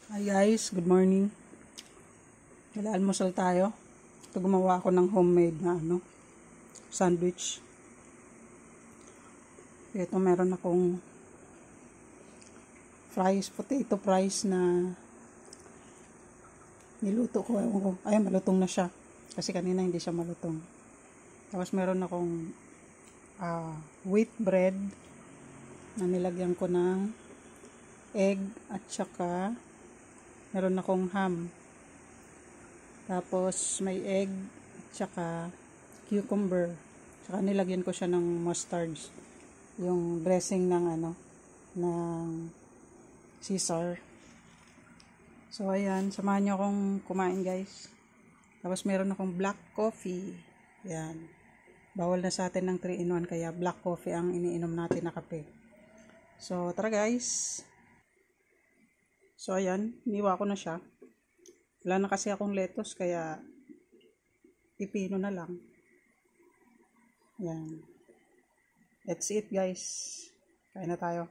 Hi guys, good morning. Almusal tayo. Ito gumawa ako ng homemade na sandwich. Ito meron akong potato fries na niluto ko. Ayun, malutong na siya. Kasi kanina hindi siya malutong. Tapos meron akong wheat bread na nilagyan ko ng egg at saka meron akong ham. Tapos may egg at saka cucumber. Saka nilagyan ko siya ng mustard. Yung dressing ng ng Caesar. So ayan, samahan niyo akong kumain guys. Tapos meron akong black coffee. Yan. Bawal na sa atin ng 3-in-1 kaya black coffee ang iniinom natin na kape. So tara guys. So ayan, iniwa ko na siya. Wala na kasi akong lettuce kaya pipino na lang. Yan. That's it guys. Kain na tayo.